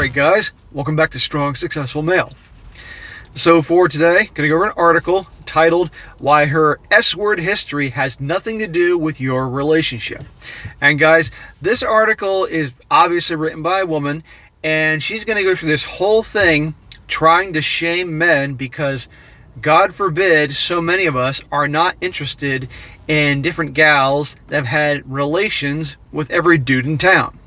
Alright guys, welcome back to Strong Successful Male. So for today, going to go over an article titled Why Her S-Word History Has Nothing to Do with Your Relationship. And guys, this article is obviously written by a woman, and she's going to go through this whole thing trying to shame men because, God forbid, so many of us are not interested in different gals that have had relations with every dude in town.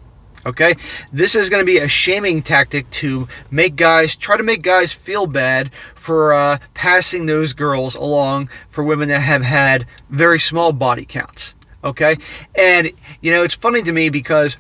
Okay, this is going to be a shaming tactic to try to make guys feel bad for passing those girls along for women that have had very small body counts. Okay, and it's funny to me because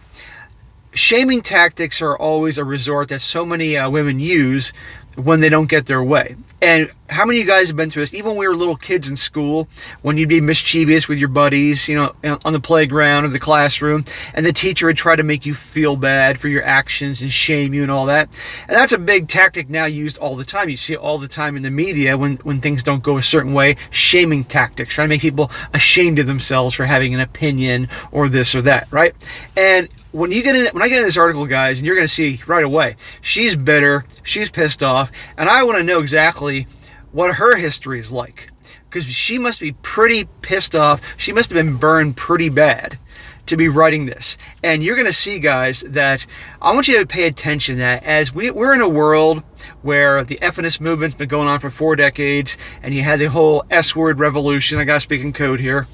shaming tactics are always a resort that so many women use when they don't get their way. And how many of you guys have been through this? Even when we were little kids in school, when you'd be mischievous with your buddies, on the playground or the classroom, and the teacher would try to make you feel bad for your actions and shame you and all that. And that's a big tactic now used all the time. You see it all the time in the media when things don't go a certain way. Shaming tactics, trying to make people ashamed of themselves for having an opinion or this or that, right? And when I get in this article, guys, and you're going to see right away, she's bitter, she's pissed off, and I want to know exactly what her history is like, because she must be pretty pissed off. She must have been burned pretty bad to be writing this. And you're going to see, guys, that I want you to pay attention that as we're in a world where the feminist movement's been going on for 4 decades, and you had the whole S-word revolution. I got to speak in code here.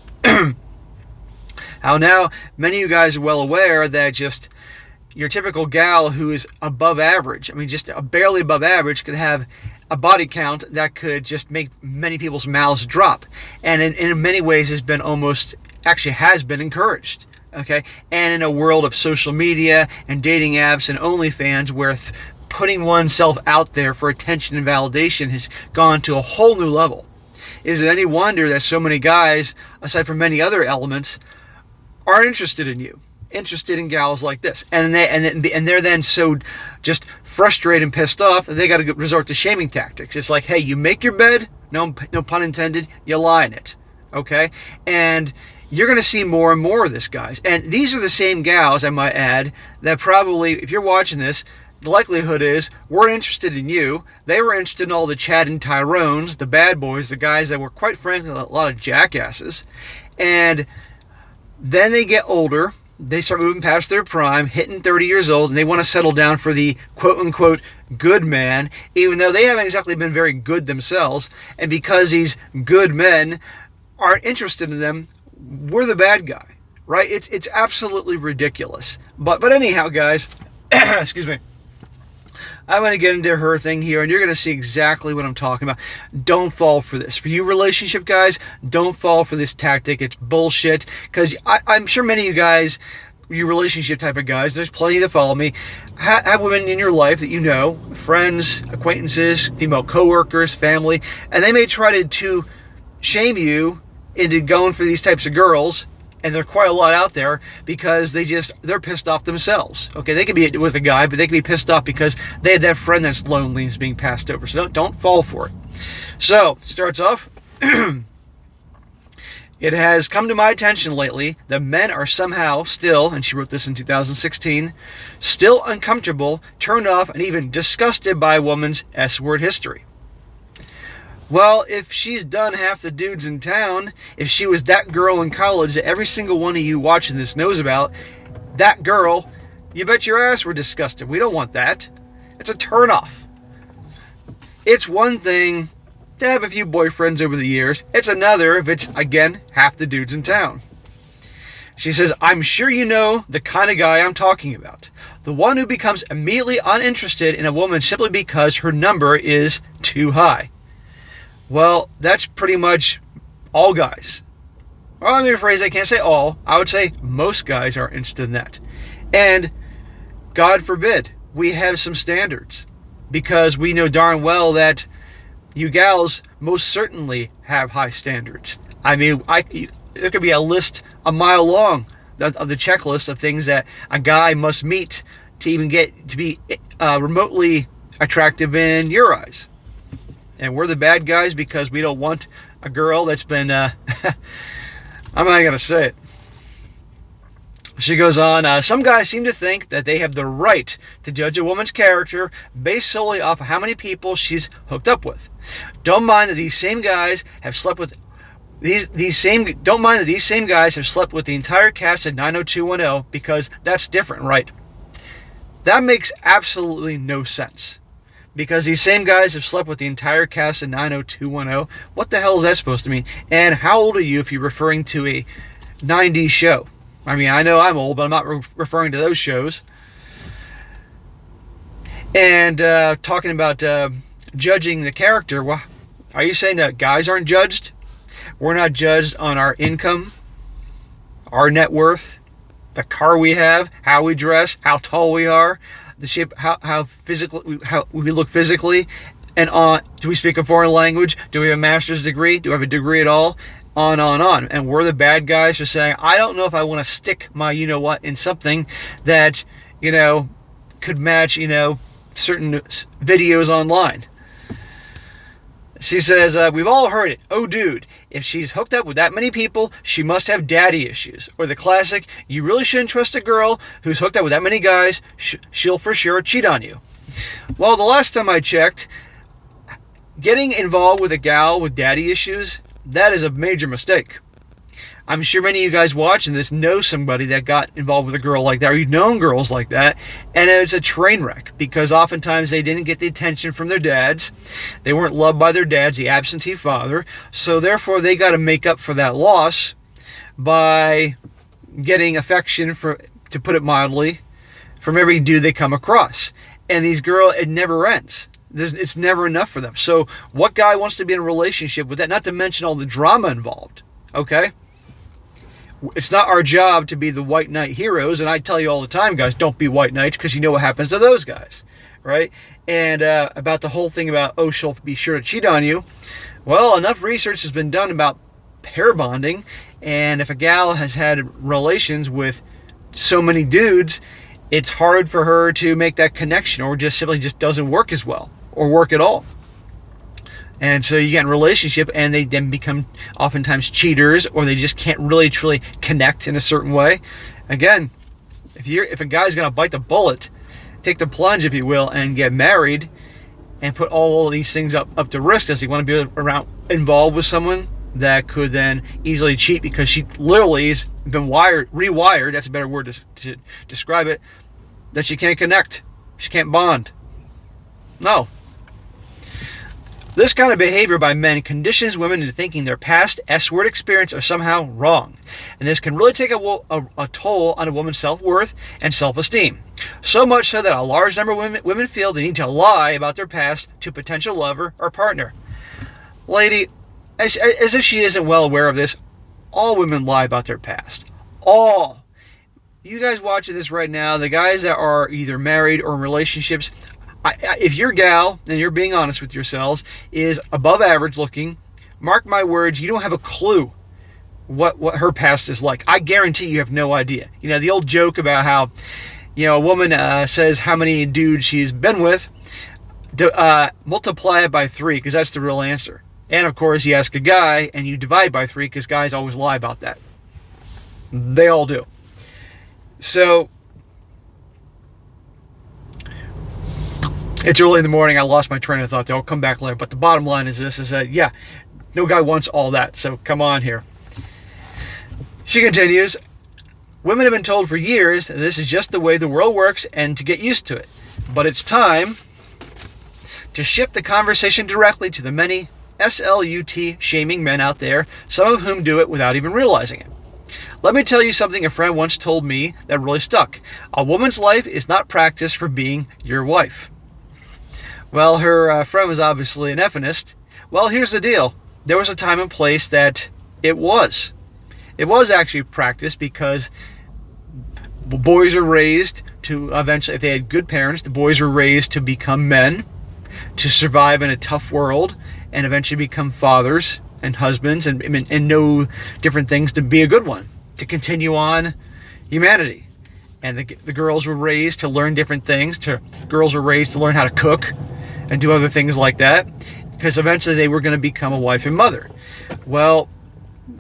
How now many of you guys are well aware that just your typical gal who is above average, just barely above average, could have a body count that could just make many people's mouths drop. And in many ways has been encouraged. Okay? And in a world of social media and dating apps and OnlyFans where putting oneself out there for attention and validation has gone to a whole new level. Is it any wonder that so many guys, aside from many other elements, aren't interested in you, interested in gals like this, and they're then so just frustrated and pissed off that they got to resort to shaming tactics. It's like, hey, you make your bed, no pun intended, you lie in it, okay? And you're going to see more and more of this, guys. And these are the same gals, I might add, that probably, if you're watching this, the likelihood is weren't interested in you. They were interested in all the Chad and Tyrones, the bad boys, the guys that were, quite frankly, a lot of jackasses. And then they get older, they start moving past their prime, hitting 30 years old, and they want to settle down for the quote-unquote good man, even though they haven't exactly been very good themselves. And because these good men aren't interested in them, we're the bad guy, right? It's absolutely ridiculous. But anyhow, guys, excuse me. I'm going to get into her thing here, and you're going to see exactly what I'm talking about. Don't fall for this. For you relationship guys, don't fall for this tactic. It's bullshit, because I'm sure many of you guys, you relationship type of guys, there's plenty that follow me, have women in your life that you know, friends, acquaintances, female coworkers, family, and they may try to shame you into going for these types of girls. And there are quite a lot out there because they're pissed off themselves. Okay, they could be with a guy, but they could be pissed off because they have that friend that's lonely and is being passed over. So don't fall for it. So, it starts off, it has come to my attention lately that men are somehow still, and she wrote this in 2016, still uncomfortable, turned off, and even disgusted by a woman's S-word history. Well, if she's done half the dudes in town, if she was that girl in college that every single one of you watching this knows about, that girl, you bet your ass we're disgusted. We don't want that. It's a turnoff. It's one thing to have a few boyfriends over the years. It's another if it's, again, half the dudes in town. She says, I'm sure you know the kind of guy I'm talking about. The one who becomes immediately uninterested in a woman simply because her number is too high. Well, that's pretty much all guys. Well, let me rephrase, I can't say all. I would say most guys are interested in that. And God forbid we have some standards, because we know darn well that you gals most certainly have high standards. There could be a list a mile long of the checklist of things that a guy must meet to even get to be remotely attractive in your eyes. And we're the bad guys because we don't want a girl that's been, I'm not going to say it. She goes on, some guys seem to think that they have the right to judge a woman's character based solely off of how many people she's hooked up with. Don't mind that these same guys have slept with don't mind that these same guys have slept with the entire cast of 90210, because that's different, right? That makes absolutely no sense. Because these same guys have slept with the entire cast of 90210. What the hell is that supposed to mean? And how old are you if you're referring to a 90s show? I mean, I know I'm old, but I'm not referring to those shows. And talking about judging the character, well, are you saying that guys aren't judged? We're not judged on our income, our net worth, the car we have, how we dress, how tall we are, the shape, how we look physically, and on. Do we speak a foreign language? Do we have a master's degree? Do we have a degree at all? On. And we're the bad guys for saying, I don't know if I want to stick my you-know-what in something that, could match, certain videos online. She says, we've all heard it. Oh, dude, if she's hooked up with that many people, she must have daddy issues. Or the classic, you really shouldn't trust a girl who's hooked up with that many guys. She'll for sure cheat on you. Well, the last time I checked, getting involved with a gal with daddy issues, that is a major mistake. I'm sure many of you guys watching this know somebody that got involved with a girl like that, or you've known girls like that, and it's a train wreck, because oftentimes they didn't get the attention from their dads. They weren't loved by their dads, the absentee father, so therefore they got to make up for that loss by getting affection, to put it mildly, from every dude they come across. And these girls, it never ends. It's never enough for them. So what guy wants to be in a relationship with that? Not to mention all the drama involved, okay? It's not our job to be the white knight heroes, and I tell you all the time, guys, don't be white knights, because you know what happens to those guys, right? And about the whole thing about, she'll be sure to cheat on you. Well, enough research has been done about pair bonding, and if a gal has had relations with so many dudes, it's hard for her to make that connection, or just simply doesn't work as well, or work at all. And so you get in a relationship, and they then become oftentimes cheaters, or they just can't really truly connect in a certain way. Again, if a guy's going to bite the bullet, take the plunge, if you will, and get married, and put all of these things up to risk, does he want to be involved with someone that could then easily cheat because she literally has been rewired, that's a better word to describe it, that she can't connect, she can't bond? No. This kind of behavior by men conditions women into thinking their past S-word experience are somehow wrong. And this can really take a toll on a woman's self-worth and self-esteem. So much so that a large number of women feel they need to lie about their past to a potential lover or partner. Lady, as if she isn't well aware of this, all women lie about their past. All. You guys watching this right now, the guys that are either married or in relationships, if your gal, and you're being honest with yourselves, is above average looking, mark my words, you don't have a clue what her past is like. I guarantee you have no idea. The old joke about how, a woman says how many dudes she's been with, multiply it by 3, because that's the real answer. And of course, you ask a guy, and you divide by 3, because guys always lie about that. They all do. So, it's early in the morning. I lost my train of thought there. I'll come back later. But the bottom line is this, is that, no guy wants all that. So come on here. She continues, women have been told for years that this is just the way the world works and to get used to it. But it's time to shift the conversation directly to the many SLUT shaming men out there, some of whom do it without even realizing it. Let me tell you something a friend once told me that really stuck. A woman's life is not practiced for being your wife. Well, her friend was obviously an effeminist. Well, here's the deal. There was a time and place that it was. It was actually practiced, because boys are raised to eventually, if they had good parents, the boys were raised to become men, to survive in a tough world, and eventually become fathers and husbands and know different things to be a good one, to continue on humanity. And the girls were raised to learn different things. Girls were raised to learn how to cook and do other things like that, because eventually they were going to become a wife and mother. Well,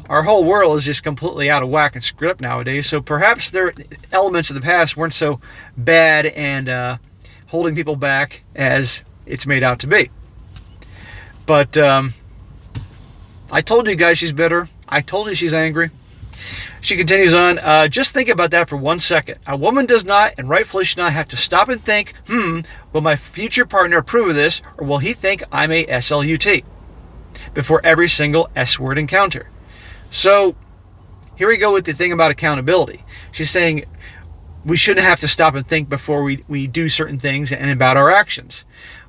Our whole world is just completely out of whack and screwed up nowadays. So perhaps their elements of the past weren't so bad and holding people back as it's made out to be. But I told you guys she's bitter. I told you she's angry. She continues on, just think about that for 1 second. A woman does not, and rightfully should not, have to stop and think, will my future partner approve of this, or will he think I'm a SLUT? Before every single S-word encounter. So, here we go with the thing about accountability. She's saying we shouldn't have to stop and think before we do certain things and about our actions.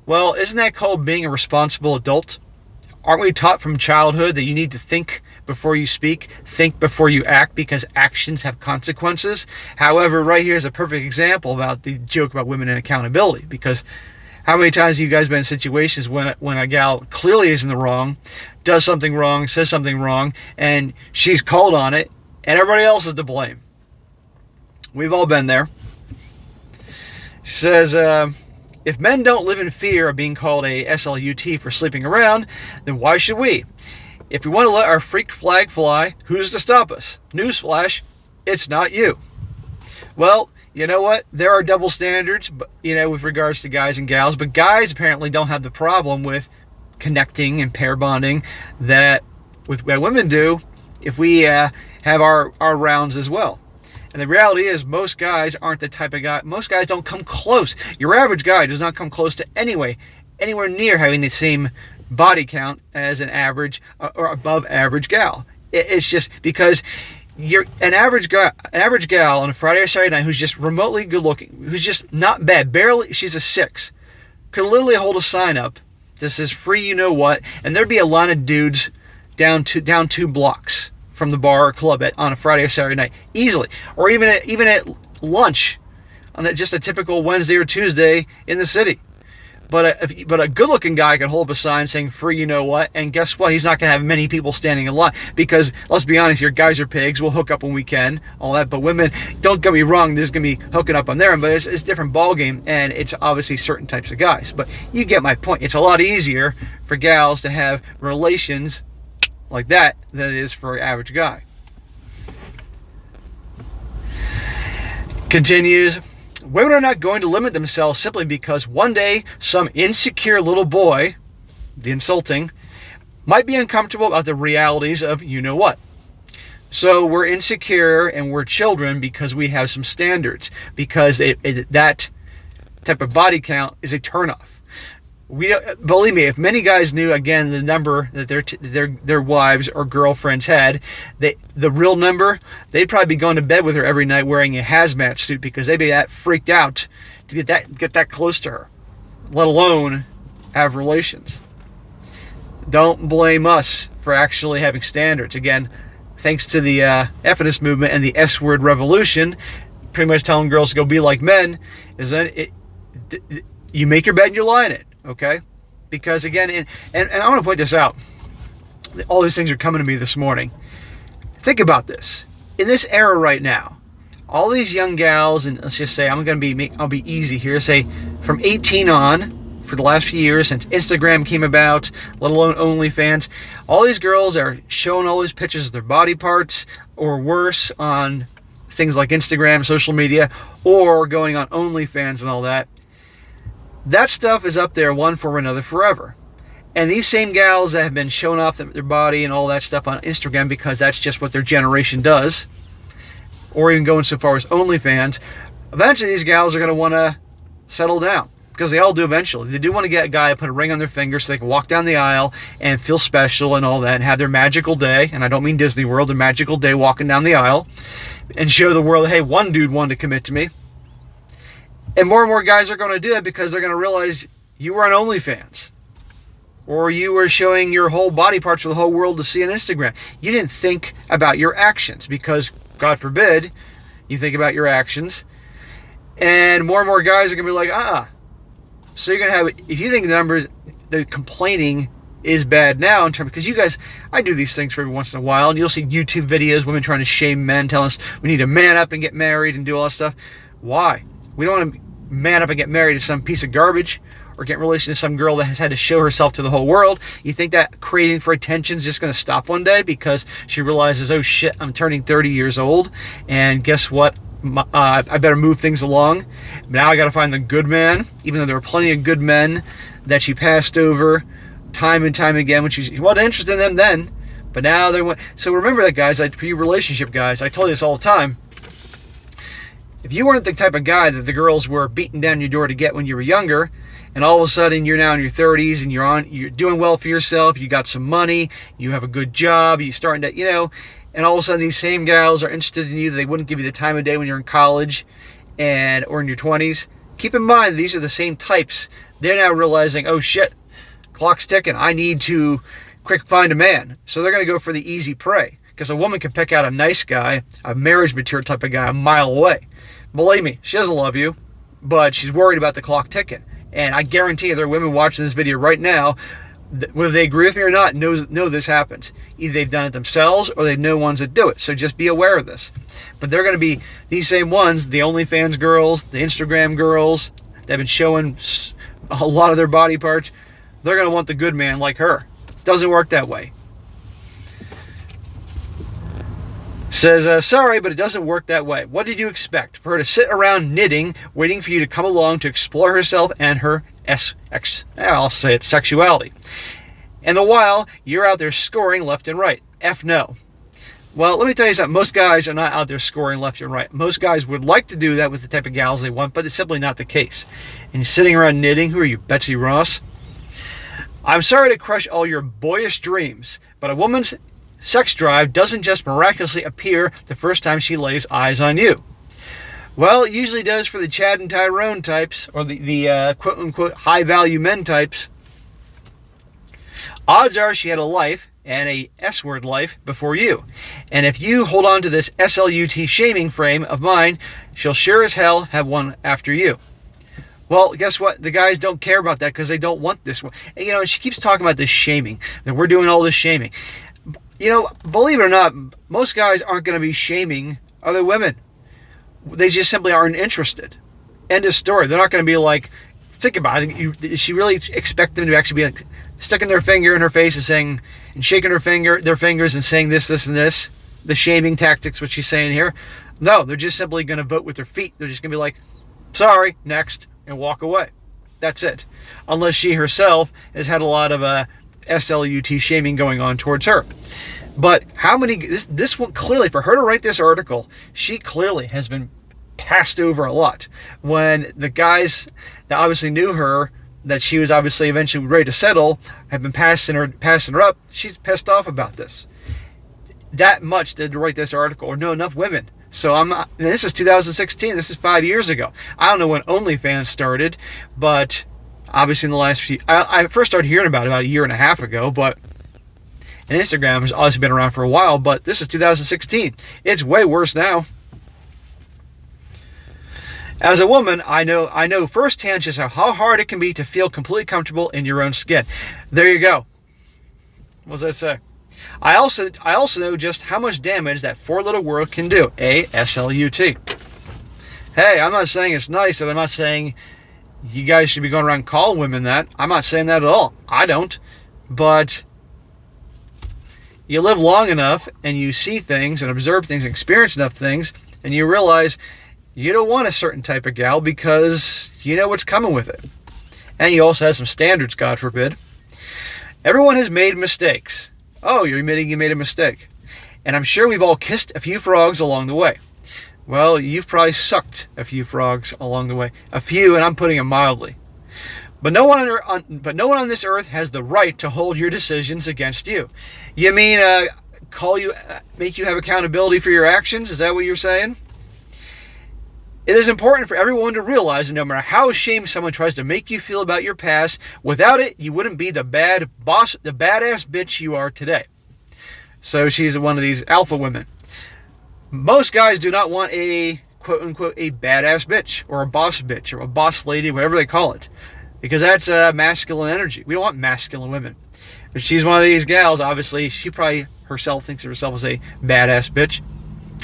Well, isn't that called being a responsible adult? Aren't we taught from childhood that you need to think before you speak, think before you act, because actions have consequences? However, right here is a perfect example about the joke about women and accountability, because how many times have you guys been in situations when a gal clearly is in the wrong, does something wrong, says something wrong, and she's called on it, and everybody else is to blame? We've all been there. She says, if men don't live in fear of being called a SLUT for sleeping around, then why should we? If we want to let our freak flag fly, who's to stop us? Newsflash, it's not you. Well, you know what? There are double standards, with regards to guys and gals, but guys apparently don't have the problem with connecting and pair bonding that women do if we have our rounds as well. And the reality is most guys aren't the type of guy, most guys don't come close. Your average guy does not come close to anywhere near having the same body count as an average or above average gal. It's just because you're an average gal on a Friday or Saturday night who's just remotely good looking, who's just not bad, barely, she's a 6, could literally hold a sign up that says free you know what, and there'd be a line of dudes down 2 blocks from the bar or club on a Friday or Saturday night easily, or even at lunch on just a typical Wednesday or Tuesday in the city. But a good-looking guy can hold up a sign saying free you know what, and guess what? He's not going to have many people standing in line, because let's be honest, your guys are pigs. We'll hook up when we can, all that. But women, don't get me wrong, there's going to be hooking up on their end, but it's a different ballgame, and it's obviously certain types of guys. But you get my point. It's a lot easier for gals to have relations like that than it is for an average guy. Continues. Women are not going to limit themselves simply because one day some insecure little boy, the insulting, might be uncomfortable about the realities of you know what. So we're insecure and we're children because we have some standards, because that type of body count is a turnoff. Believe me, if many guys knew again the number that their wives or girlfriends had, the real number, they'd probably be going to bed with her every night wearing a hazmat suit, because they'd be that freaked out to get that close to her, let alone have relations. Don't blame us for actually having standards. Again, thanks to the feminist movement and the S-word revolution, pretty much telling girls to go be like men, is that you make your bed and you lie in it. Okay? Because again, and I want to point this out. All these things are coming to me this morning. Think about this. In this era right now, all these young gals, and let's just say I'll be easy here, say from 18 on, for the last few years since Instagram came about, let alone OnlyFans, all these girls are showing all these pictures of their body parts, or worse, on things like Instagram, social media, or going on OnlyFans and all that. That stuff is up there one for another forever. And these same gals that have been showing off their body and all that stuff on Instagram because that's just what their generation does, or even going so far as OnlyFans, eventually these gals are going to want to settle down, because they all do eventually. They do want to get a guy to put a ring on their finger so they can walk down the aisle and feel special and all that, and have their magical day, and I don't mean Disney World, their magical day walking down the aisle, and show the world, hey, one dude wanted to commit to me. And more guys are going to do it because they're going to realize you were on OnlyFans, or you were showing your whole body parts for the whole world to see on Instagram. You didn't think about your actions, because, God forbid, you think about your actions. And more guys are going to be like, So you're going to have, if you think the complaining is bad now in terms, because you guys, I do these things for every once in a while, and you'll see YouTube videos, women trying to shame men, telling us we need to man up and get married and do all that stuff. Why? We don't want to man up and get married to some piece of garbage, or get in relation to some girl that has had to show herself to the whole world, you think that craving for attention is just going to stop one day because she realizes, oh shit, I'm turning 30 years old, and guess what? I better move things along. Now I got to find the good man, even though there were plenty of good men that she passed over time and time again when she wasn't interested in them then. But now they want. So remember that, guys. For you relationship guys, I tell you this all the time. If you weren't the type of guy that the girls were beating down your door to get when you were younger, and all of a sudden you're now in your 30s and you're doing well for yourself, you got some money, you have a good job, you're starting to, and all of a sudden these same gals are interested in you that they wouldn't give you the time of day when you're in college or in your 20s. Keep in mind, these are the same types. They're now realizing, oh shit, clock's ticking. I need to quick find a man. So they're going to go for the easy prey. Because a woman can pick out a nice guy, a marriage material type of guy, a mile away. Believe me, she doesn't love you, but she's worried about the clock ticking. And I guarantee you there are women watching this video right now, whether they agree with me or not, know this happens. Either they've done it themselves or they know ones that do it. So just be aware of this. But they're going to be these same ones, the OnlyFans girls, the Instagram girls that have been showing a lot of their body parts. They're going to want the good man like her. Doesn't work that way. Says, sorry, but it doesn't work that way. What did you expect? For her to sit around knitting, waiting for you to come along to explore herself and her sexuality. And the while, you're out there scoring left and right. F no. Well, let me tell you something. Most guys are not out there scoring left and right. Most guys would like to do that with the type of gals they want, but it's simply not the case. And you're sitting around knitting. Who are you, Betsy Ross? I'm sorry to crush all your boyish dreams, but a woman's sex drive doesn't just miraculously appear the first time she lays eyes on you. Well, it usually does for the Chad and Tyrone types, or the quote-unquote high-value men types. Odds are she had a life, and a S-word life, before you. And if you hold on to this SLUT shaming frame of mine, she'll sure as hell have one after you. Well, guess what? The guys don't care about that because they don't want this one. And, she keeps talking about this shaming, that we're doing all this shaming. Believe it or not, most guys aren't going to be shaming other women. They just simply aren't interested. End of story. They're not going to be like, think about it. Does she really expect them to actually be like sticking their finger in her face and saying, and shaking their fingers and saying this, and this, the shaming tactics, what she's saying here? No, they're just simply going to vote with their feet. They're just going to be like, sorry, next, and walk away. That's it. Unless she herself has had a lot of SLUT shaming going on towards her. But how many, this one clearly, for her to write this article, she clearly has been passed over a lot. When the guys that obviously knew her, that she was obviously eventually ready to settle, have been passing her up, she's pissed off about this. That much to write this article, or know enough women. So this is 2016, this is 5 years ago. I don't know when OnlyFans started, but obviously in the last few, I first started hearing about it about a year and a half ago, and Instagram has obviously been around for a while, but this is 2016. It's way worse now. As a woman, I know firsthand just how hard it can be to feel completely comfortable in your own skin. There you go. What does that say? I also know just how much damage that four-letter word can do. SLUT. Hey, I'm not saying it's nice, and I'm not saying you guys should be going around calling women that. I'm not saying that at all. I don't. But you live long enough, and you see things, and observe things, and experience enough things, and you realize you don't want a certain type of gal because you know what's coming with it. And you also have some standards, God forbid. Everyone has made mistakes. Oh, you're admitting you made a mistake. And I'm sure we've all kissed a few frogs along the way. Well, you've probably sucked a few frogs along the way. A few, and I'm putting it mildly. But no one on this earth has the right to hold your decisions against you. You mean make you have accountability for your actions? Is that what you're saying? It is important for everyone to realize that no matter how ashamed someone tries to make you feel about your past, without it, you wouldn't be the badass bitch you are today. So she's one of these alpha women. Most guys do not want a quote-unquote a badass bitch, or a boss lady, whatever they call it. Because that's masculine energy. We don't want masculine women. But she's one of these gals, obviously, she probably herself thinks of herself as a badass bitch.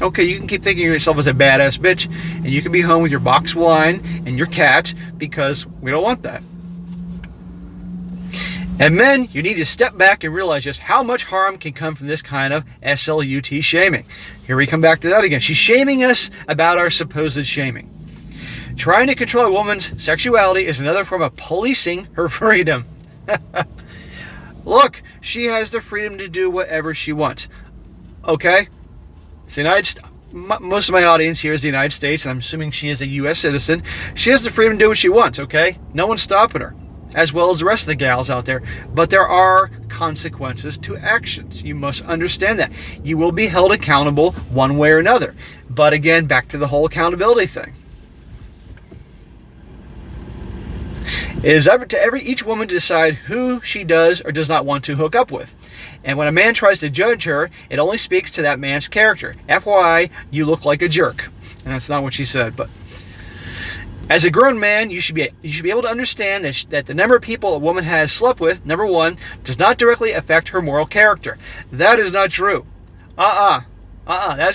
Okay, you can keep thinking of yourself as a badass bitch, and you can be home with your box wine and your cat, because we don't want that. And men, you need to step back and realize just how much harm can come from this kind of SLUT shaming. Here we come back to that again. She's shaming us about our supposed shaming. Trying to control a woman's sexuality is another form of policing her freedom. Look, she has the freedom to do whatever she wants. Okay? It's the United States. Most of my audience here is the United States, and I'm assuming she is a U.S. citizen. She has the freedom to do what she wants, okay? No one's stopping her, as well as the rest of the gals out there. But there are consequences to actions. You must understand that. You will be held accountable one way or another. But again, back to the whole accountability thing. It is up to each woman to decide who she does or does not want to hook up with. And when a man tries to judge her, it only speaks to that man's character. FYI, you look like a jerk. And that's not what she said, but as a grown man, you should be able to understand that the number of people a woman has slept with, number one, does not directly affect her moral character. That is not true. That's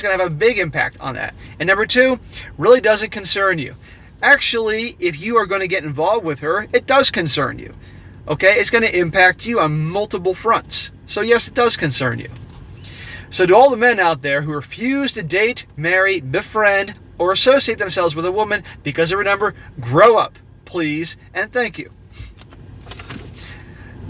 going to have a big impact on that. And number two, really doesn't concern you. Actually, if you are going to get involved with her, it does concern you. Okay? It's going to impact you on multiple fronts. So yes, it does concern you. So to all the men out there who refuse to date, marry, befriend, or associate themselves with a woman because of her number, grow up, please, and thank you.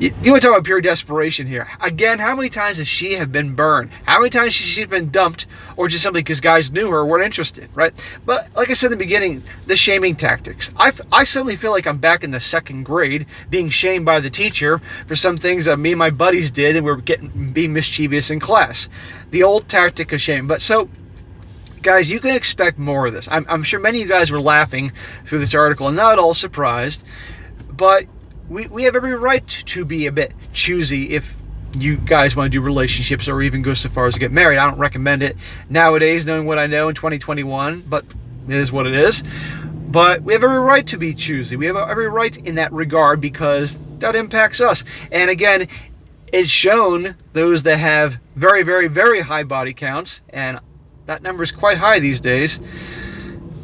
You want to talk about pure desperation here. Again, how many times has she have been burned? How many times has she been dumped, or just simply because guys knew her, weren't interested, right? But like I said in the beginning, the shaming tactics. I suddenly feel like I'm back in the second grade, being shamed by the teacher for some things that me and my buddies did, and we're being mischievous in class. The old tactic of shame. But so, guys, you can expect more of this. I'm sure many of you guys were laughing through this article and not at all surprised, but we have every right to be a bit choosy if you guys want to do relationships or even go so far as to get married. I don't recommend it nowadays, knowing what I know in 2021, but it is what it is. But we have every right to be choosy. We have every right in that regard because that impacts us. And again, it's shown those that have very, very, very high body counts, and that number is quite high these days,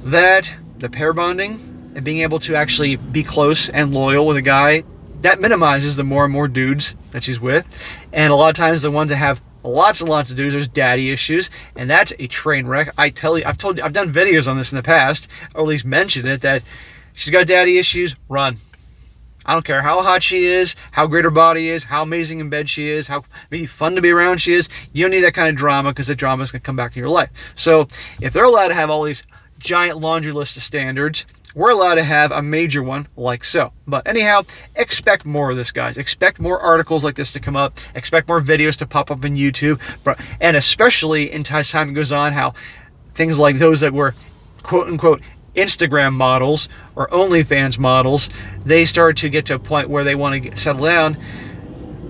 that the pair bonding and being able to actually be close and loyal with a guy, that minimizes the more and more dudes that she's with. And a lot of times the ones that have lots and lots of dudes, there's daddy issues, and that's a train wreck. I've done videos on this in the past, or at least mentioned it, that she's got daddy issues, run. I don't care how hot she is, how great her body is, how amazing in bed she is, how maybe fun to be around she is. You don't need that kind of drama, because the drama is going to come back to your life. So if they're allowed to have all these giant laundry list of standards, we're allowed to have a major one like so. But anyhow, expect more of this, guys. Expect more articles like this to come up. Expect more videos to pop up on YouTube. And especially as time goes on, how things like those that were quote-unquote Instagram models or OnlyFans models, they start to get to a point where they want to settle down,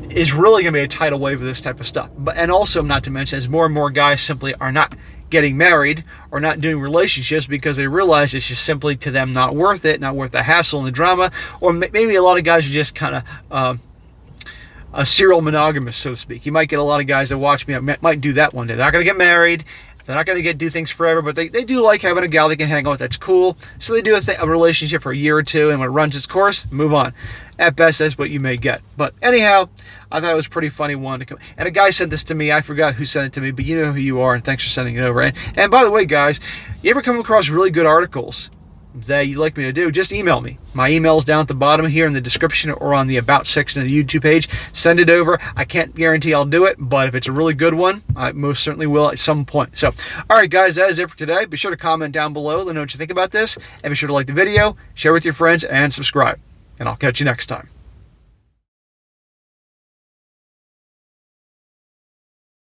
is really going to be a tidal wave of this type of stuff. And also, not to mention, as more and more guys simply are not getting married or not doing relationships because they realize it's just simply to them not worth it, not worth the hassle and the drama, or maybe a lot of guys are just kind of a serial monogamous, so to speak. You might get a lot of guys that watch me, might do that one day. They're not going to get married, they're not going to do things forever, but they do like having a gal they can hang out with. That's cool. So they do a relationship for a year or two, and when it runs its course, move on. At best, that's what you may get. But anyhow, I thought it was a pretty funny one to come. And a guy sent this to me. I forgot who sent it to me, but you know who you are, and thanks for sending it over. And by the way, guys, you ever come across really good articles that you'd like me to do, just email me. My email is down at the bottom here in the description or on the About section of the YouTube page. Send it over. I can't guarantee I'll do it, but if it's a really good one, I most certainly will at some point. So, all right, guys, that is it for today. Be sure to comment down below. Let me know what you think about this. And be sure to like the video, share with your friends, and subscribe. And I'll catch you next time.